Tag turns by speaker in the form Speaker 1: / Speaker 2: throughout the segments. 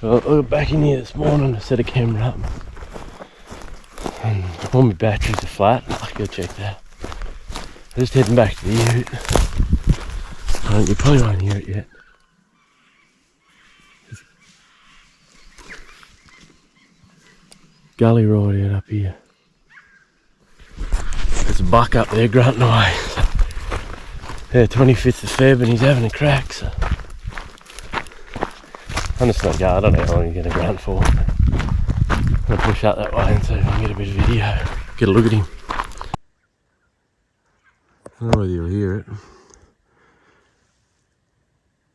Speaker 1: So I got back in here this morning to set a camera up. And all my batteries are flat. I'll go check that. I'm just heading back to the ute. You probably won't hear it yet. Gully right out up here. There's a buck up there grunting away. Yeah, 25th of Feb and he's having a crack, so I'm just gonna go. I don't know how long he's gonna grunt for. I'm gonna push out that way and see if I can get a bit of video. Get a look at him. I don't know whether you'll hear it,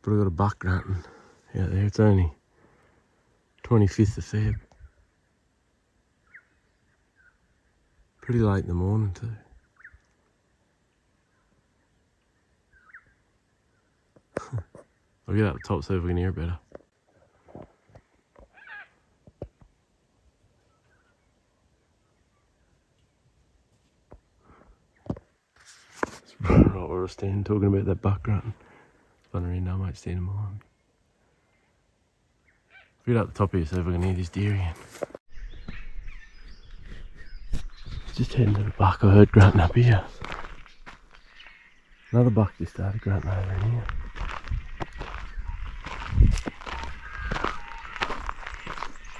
Speaker 1: but I've got a buck grunting out there. It's only 25th of Feb. Pretty late in the morning too. I'll get out the top so if we can hear it better. Right where I was standing talking about that buck grunting. It's fun around now, mate, standing behind me. Get up the top here so if I can hear this deer again. Just heading to the buck I heard grunting up here. Another buck just started grunting over in here.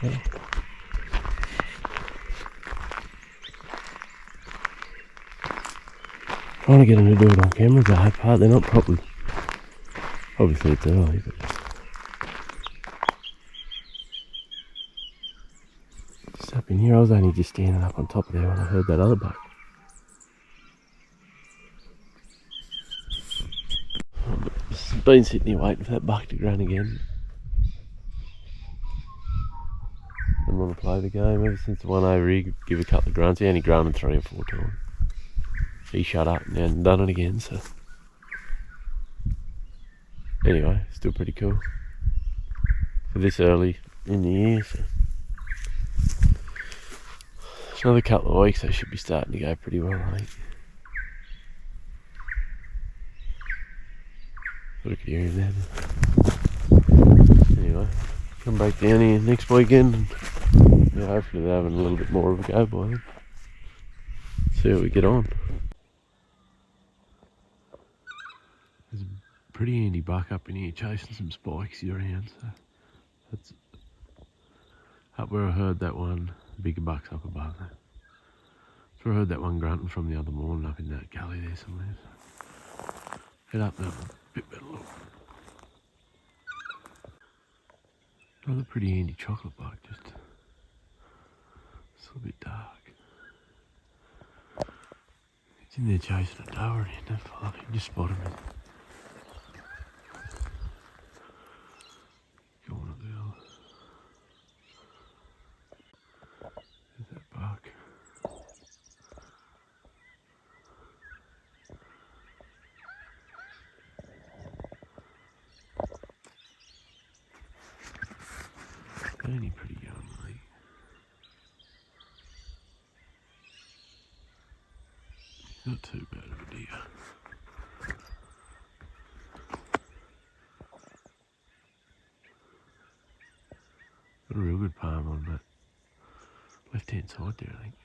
Speaker 1: Yeah. Trying to get them to do it on camera is a hard part. They're not properly. Obviously it's early, but just up in here. I was only just standing up on top of there when I heard that other buck. Been sitting here waiting for that buck to grunt again. Didn't want to play the game ever since the one over here give a couple of grunts. He only grunted 3 or 4 times. He shut up and hadn't done it again, so anyway, still pretty cool for this early in the year. So another couple of weeks, they should be starting to go pretty well, I think. Look at you then. Anyway, come back down here next weekend and yeah, hopefully they're having a little bit more of a go by then. See how we get on. There's a pretty handy buck up in here chasing some spikes around, so that's up where I heard that one. Bigger buck's up above that. That's where I heard that one grunting from the other morning up in that gully there somewhere. So head up that one. Bit better look. Another pretty handy chocolate buck, just a little bit dark. It's in there chasing a doe and that fella, you can just spot him. Go on up there. There's that buck. Only pretty young, mate. Not too bad of a deer. Got a real good palm on that left hand side there, I think.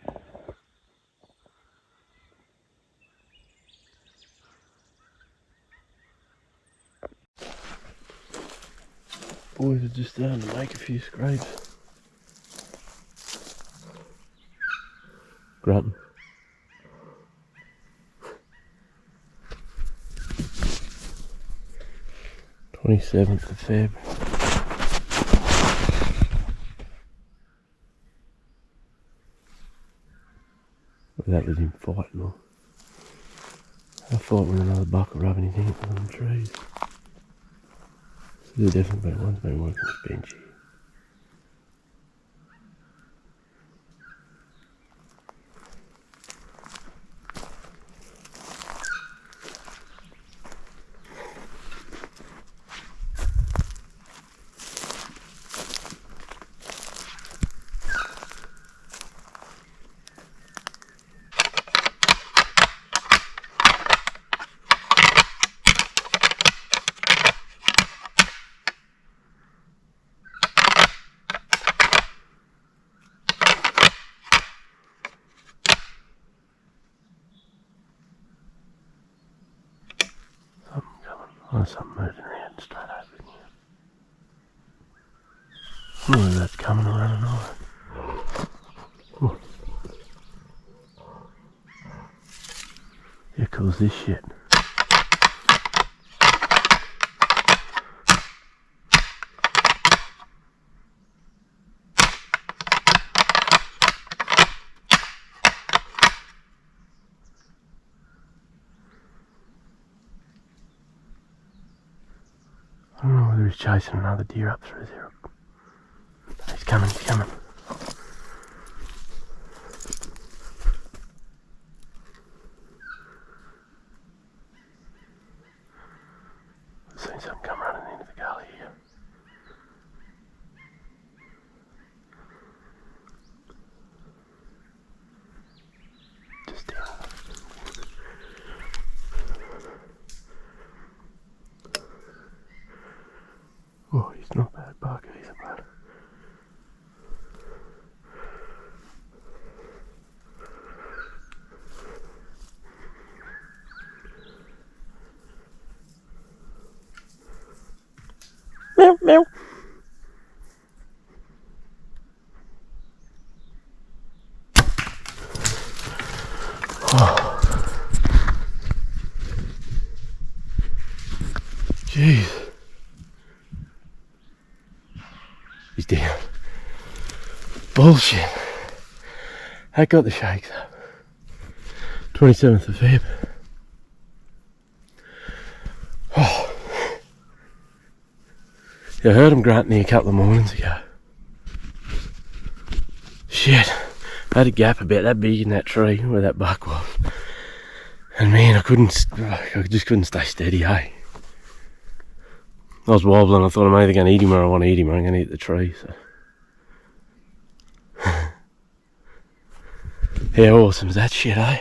Speaker 1: Boys are just starting to make a few scrapes. Grunting. "27th of Feb. Well, that was him fighting or I fought with another buck or rubbing his hand on the trees. There's definitely been one's been working this bench here. there's something moving around straight over here. Oh, that's coming and running over. Oh. How cool is this shit? I don't know whether he's chasing another deer up through there. He's coming, he's coming. I've seen something come running into the gully here. Just down. Oh, he's not bad buck either, but meow meow. Oh. Jeez. He's down. Bullshit. That got the shakes up. 27th of Feb. Oh. Yeah, I heard him grunting here a couple of mornings ago. Shit. I had a gap about that big in that tree where that buck was. And man, I just couldn't stay steady, hey. I was wobbling, I thought I'm either going to eat him or I want to eat him or I'm going to eat the tree, so. How awesome is that shit, eh?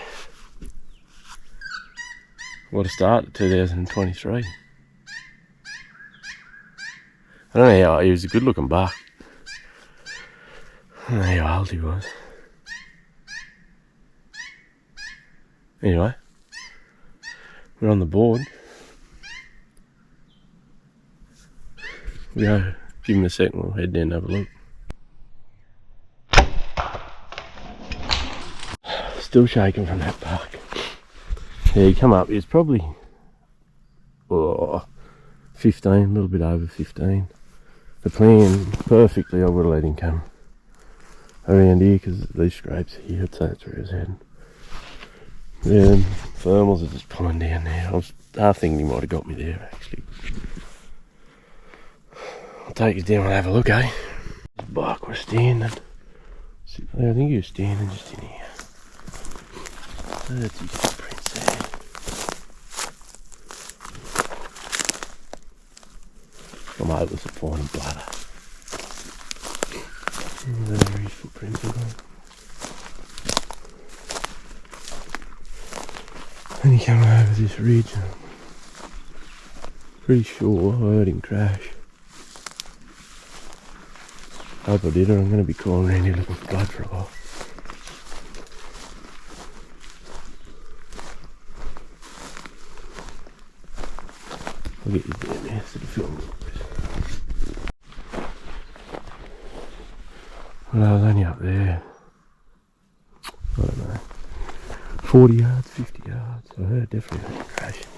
Speaker 1: What a start to 2023. I don't know how, he was a good looking buck. I don't know how old he was. Anyway, we're on the board. Go, give him a second, we'll head down and have a look. Still shaking from that buck. Yeah, he come up, he was probably 15, a little bit over 15. The plan, perfectly, I would have let him come around here because these scrapes here, I'd say that's where he was heading. Yeah, thermals are just pulling down there. I was half thinking he might have got me there actually. I'll take you down and have a look, eh? This buck was standing. I think he was standing just in here. That's his footprints there. I'm hopeless at finding bladder. There his footprints are gone. And he came over this ridge. I'm pretty sure I heard him crash. Hope I did, or I'm going to be crawling around here looking for blood for a while. I'll get you down there so the film looks. Well, I was only up there, I don't know, 40 yards, 50 yards. I definitely heard it crashing.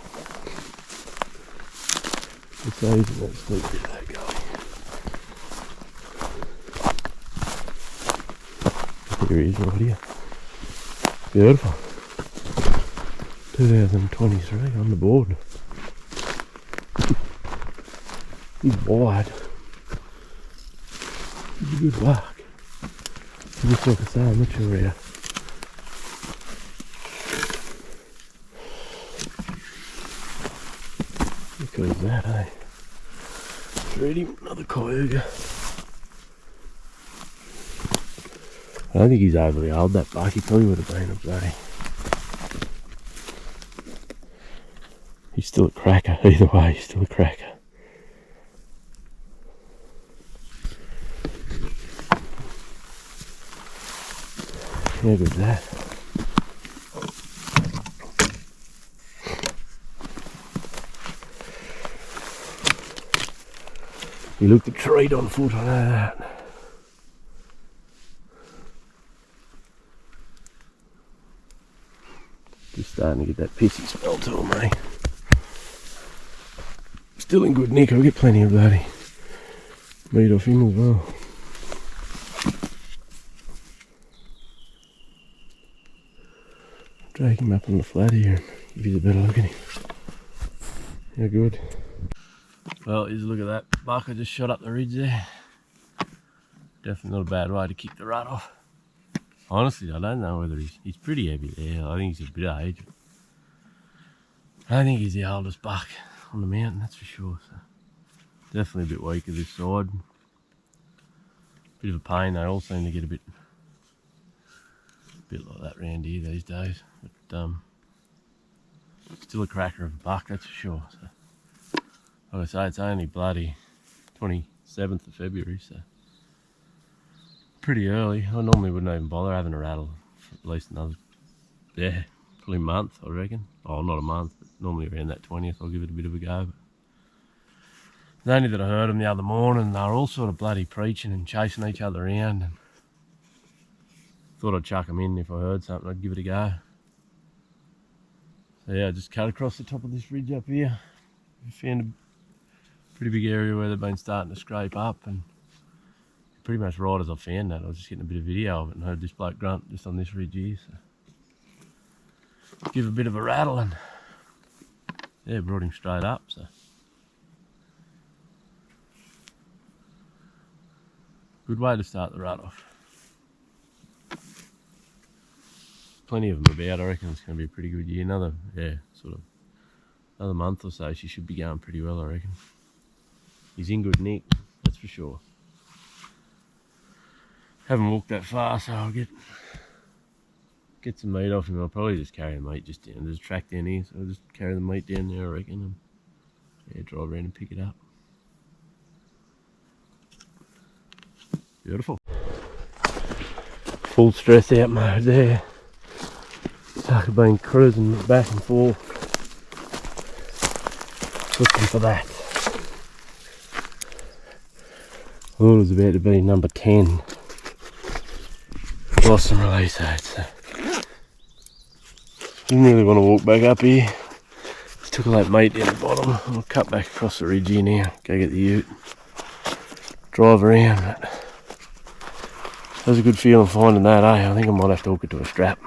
Speaker 1: It's easy that steep bit of that gully. Here he is right here. Beautiful. 2023 on the board. He's wide. He's a good buck. Just like I say, I'm not sure how. Look at that, eh? Treat him, another coyote. I don't think he's overly old, that buck. He probably would have been a bloody. He's still a cracker, either way, he's still a cracker. How good's that? He looked a treat on foot, I know that. Just starting to get that pissy smell to him, mate. Still in good nick, I'll get plenty of bloody meat off him as well. Drag him up on the flat here and give you a better look at him. How good. Well, here's a look at that buck I just shot up the ridge there. Definitely not a bad way to kick the rut off. Honestly, I don't know whether he's pretty heavy there. I think he's a bit of age. I think he's the oldest buck on the mountain, that's for sure. So definitely a bit weaker this side. Bit of a pain, they all seem to get a bit like that round here these days. But still a cracker of a buck, that's for sure. So, like I say, it's only bloody 27th of February, so pretty early. I normally wouldn't even bother having a rattle for at least another, yeah, probably a month, I reckon. Oh, not a month, but normally around that 20th I'll give it a bit of a go. But it's only that I heard them the other morning, they were all sort of bloody preaching and chasing each other around, and thought I'd chuck them in. If I heard something, I'd give it a go. So yeah, I just cut across the top of this ridge up here. I found a pretty big area where they've been starting to scrape up, and pretty much right as I found that, I was just getting a bit of video of it and heard this bloke grunt just on this ridge here. So give a bit of a rattle, and yeah, brought him straight up. So good way to start the rut off. Plenty of them about. I reckon it's going to be a pretty good year. Another month or so, she should be going pretty well, I reckon. He's in good nick, that's for sure. Haven't walked that far, so I'll get some meat off him. I'll probably just carry the meat just down. There's a track down here, so I'll just carry the meat down there, I reckon, and yeah, drive around and pick it up. Beautiful. Full stress out mode there. Sucker been cruising back and forth, looking for that. Thought it was about to be number 10. Lost some release aids, so didn't really want to walk back up here. Just took all that meat down the bottom. I'll cut back across the ridge here now, go get the ute, drive around. That was a good feeling finding that, eh? I think I might have to hook it to a strap.